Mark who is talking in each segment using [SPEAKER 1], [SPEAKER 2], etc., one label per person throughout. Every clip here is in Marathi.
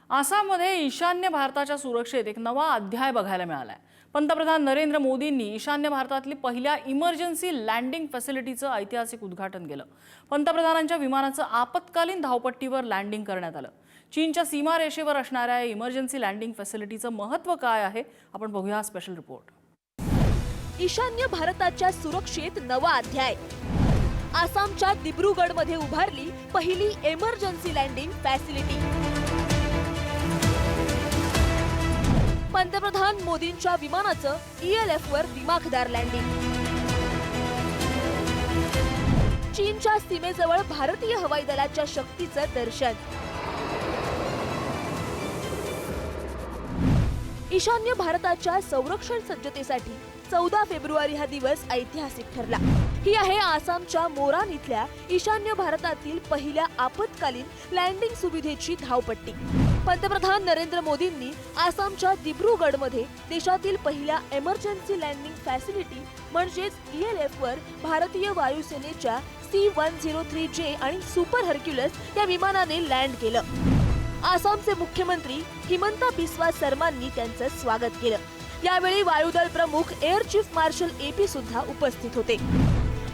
[SPEAKER 1] आसाममध्ये ईशान्य भारताच्या सुरक्षेत एक नवा अध्याय बघायला मिळालाय। पंतप्रधान नरेंद्र मोदींनी ईशान्य भारतातली पहिल्या इमर्जन्सी लँडिंग फॅसिलिटीचं ऐतिहासिक उद्घाटन केलं। पंतप्रधानांच्या विमानाचं आपत्कालीन धावपट्टीवर लँडिंग करण्यात आलं। चीनच्या सीमारेषेवर असणाऱ्या इमर्जन्सी लँडिंग फॅसिलिटीचं महत्त्व काय आहे, आपण बघूया स्पेशल रिपोर्ट।
[SPEAKER 2] ईशान्य भारताच्या सुरक्षेत नवा अध्याय। आसामच्या दिब्रुगडमध्ये उभारली पहिली इमर्जन्सी लँडिंग फॅसिलिटी। पंतप्रधान मोदींच्या विमानाचं ELF वर दिमाखदार लँडिंग। चीनच्या सीमेजवळ भारतीय हवाई दलाच्या शक्तीचं दर्शन। ईशान्य भारताच्या संरक्षण सज्जतेसाठी 14 फेब्रुवारी हा दिवस ऐतिहासिक ठरला। ही आहे आसामच्या मोरान इथल्या ईशान्य भारतातील पहिल्या आपत्कालीन लँडिंग सुविधेची धावपट्टी। पंतप्रधान नरेंद्र मोदींनी आसामच्या दिब्रुगडमध्ये देशातील पहिल्या इमर्जन्सी लँडिंग फॅसिलिटी म्हणजेच ELF वर भारतीय वायुसेनेच्या C-103J आणि सुपर हर्क्युलस या विमानाने लँड केलं। आसामचे मुख्यमंत्री हिमंता बिस्वा सर्मांनी त्यांचं स्वागत केलं। यावेळी वायुदल प्रमुख एअर चीफ मार्शल AP सुद्धा उपस्थित होते।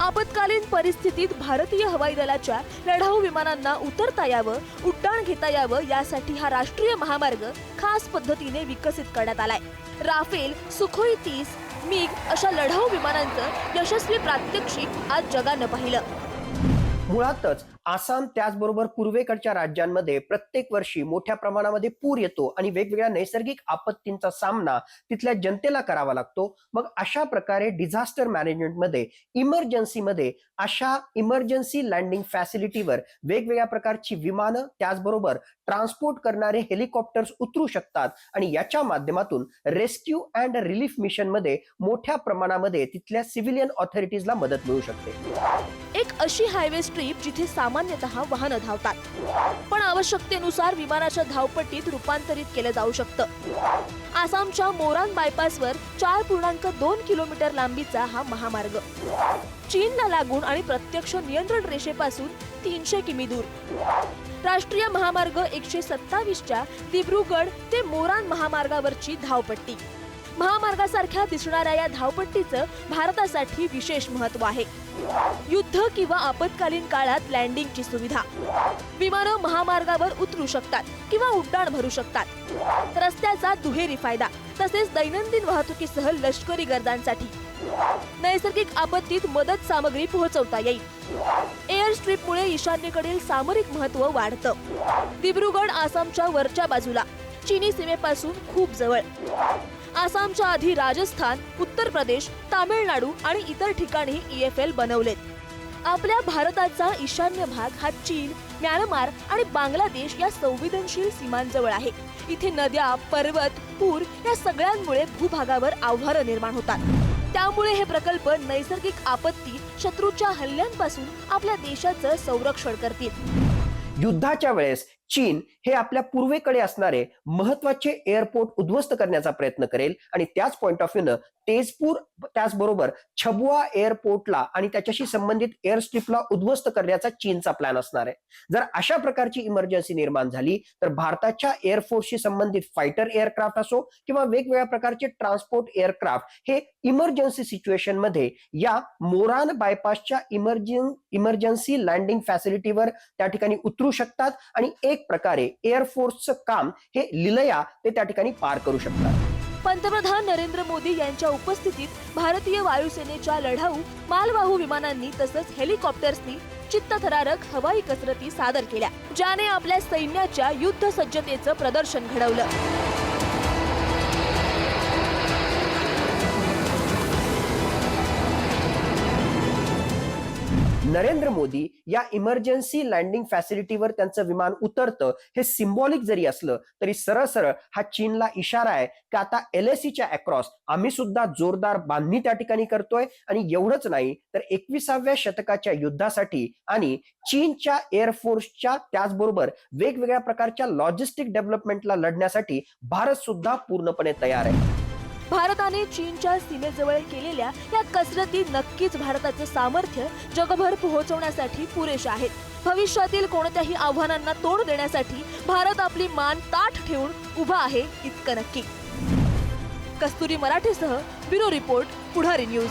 [SPEAKER 2] आपत्कालीन परिस्थितीत भारतीय हवाई दलाच्या लढाऊ विमानांना उतरता यावं, उड्डाण घेता यावं यासाठी हा राष्ट्रीय महामार्ग खास पद्धतीने विकसित करण्यात आलाय। राफेल, सुखोई 30, मिग अशा लढाऊ विमानांचं यशस्वी प्रात्यक्षिक आज जगानं पाहिलं।
[SPEAKER 3] मुळातच आसाम त्याचबरोबर पूर्वेकडच्या राज्यांमध्ये प्रत्येक वर्षी मोठ्या प्रमाणामध्ये पूर येतो आणि वेगवेगळ्या नैसर्गिक आपत्तींचा सामना तिथल्या जनतेला करावा लागतो। मग अशा प्रकारे डिझास्टर मॅनेजमेंटमध्ये इमर्जन्सीमध्ये अशा इमर्जन्सी लँडिंग फॅसिलिटीवर वेगवेगळ्या प्रकारची विमानं त्याचबरोबर ट्रान्सपोर्ट करणारे हेलिकॉप्टर्स उतरू शकतात आणि याच्या माध्यमातून रेस्क्यू अँड रिलीफ मिशनमध्ये मोठ्या प्रमाणामध्ये तिथल्या सिव्हिलियन ऑथॉरिटीजला मदत मिळू शकते।
[SPEAKER 2] एक अशी हायवे स्ट्रीप जिथे सामान्यतः वाहनं धावतात, पण आवश्यकतेनुसार विमानाच्या धावपट्टीत रूपांतरित केलं जाऊ शकतं। आसामच्या मोरान बायपासवर 4.2 किलोमीटर लांबीचा हा महामार्ग चीनला लागून आणि प्रत्यक्ष नियंत्रण रेषेपासून 300 किमी दूर। राष्ट्रीय महामार्ग 127च्या दिब्रुगड ते मोरान महामार्गावरची धावपट्टी। महामार्गासारख्या दिसणाऱ्या या धावपट्टीचं भारतासाठी विशेष महत्त्व आहे। युद्ध किंवा आपत्कालीन काळात लँडिंगची सुविधा। विमानं महामार्गावर उतरू शकतात किंवा उड्डाण भरू शकतात। रस्त्याचा दुहेरी फायदा, तसेच दैनंदिन वाहतुकीसह लष्करी गरजांसाठी। नैसर्गिक आपत्तीत मदत सामग्री पोहोचवता येईल। एअर स्ट्रीपमुळे ईशान्येकडील सामरिक महत्त्व वाढतं। दिब्रुगड आसामच्या वरच्या बाजूला, चीनी सीमेपासून खूप जवळ। आसामच्या आधी राजस्थान, उत्तर प्रदेश, तामिळनाडू आणि इतर ठिकाणी EFL बनवलेत। आपल्या भारताचा ईशान्य भाग हा चीन, म्यानमार आणि बांगलादेश या संवेदनशील सीमांजवळ आहे। इथे नद्या, पर्वत, पूर या सगळ्यांमुळे भूभागावर आव्हानं निर्माण होतात। त्यामुळे हे प्रकल्प नैसर्गिक आपत्ती, शत्रूच्या हल्ल्यांपासून आपल्या देशाचं संरक्षण करतील।
[SPEAKER 3] युद्धाच्या वेळेस चीन हे आपल्या पूर्वेकडे असणारे महत्वाचे एअरपोर्ट उद्ध्वस्त करण्याचा प्रयत्न करेल आणि त्याच पॉइंट ऑफ व्ह्यूनं तेजपूर त्याचबरोबर छबुआ एअरपोर्टला आणि त्याच्याशी संबंधित एअर स्ट्रीपला उद्ध्वस्त करण्याचा चीनचा प्लॅन असणार आहे। जर अशा प्रकारची इमर्जन्सी निर्माण झाली तर भारताच्या एअरफोर्सशी संबंधित फायटर एअरक्राफ्ट असो किंवा वेगवेगळ्या प्रकारचे ट्रान्सपोर्ट एअरक्राफ्ट हे इमर्जन्सी सिच्युएशन मध्ये या मोरान बायपासच्या इमर्जन्सी लँडिंग फॅसिलिटीवर त्या ठिकाणी उतरू शकतात आणि एक प्रकारे एअरफोर्सचं काम हे लिलया ते त्या ठिकाणी पार करू शकतात।
[SPEAKER 2] पंतप्रधान नरेंद्र मोदी यांच्या उपस्थितीत भारतीय वायुसेनेच्या लढाऊ मालवाहू विमानांनी तसंच हेलिकॉप्टर्सनी चित्तथरारक हवाई कसरती सादर केल्या, ज्याने आपल्या सैन्याच्या युद्ध सज्जतेचं प्रदर्शन घडवलं।
[SPEAKER 3] नरेंद्र मोदी या इमर्जन्सी लँडिंग फॅसिलिटीवर त्यांचं विमान उतरतं हे सिम्बॉलिक जरी असलं तरी सरळ सरळ हा चीनला इशारा आहे की आता LACच्या अक्रॉस आम्ही सुद्धा जोरदार बांधणी त्या ठिकाणी करतोय आणि एवढंच नाही तर 21व्या शतकाच्या युद्धासाठी आणि चीनच्या एअरफोर्सच्या त्याचबरोबर वेगवेगळ्या प्रकारच्या लॉजिस्टिक डेव्हलपमेंटला लढण्यासाठी भारत सुद्धा पूर्णपणे तयार आहे।
[SPEAKER 2] भारताने चीनच्या सीमेजवळ केलेल्या या कसरती नक्कीच भारताचं सामर्थ्य जगभर पोहोचवण्यासाठी पुरेशा आहेत। भविष्यातील कोणत्याही आव्हानांना तोंड देण्यासाठी भारत आपली मान ताठ ठेवून उभा आहे इतकं नक्की. कस्तुरी मराठेसह ब्युरो रिपोर्ट, पुढारी न्यूज.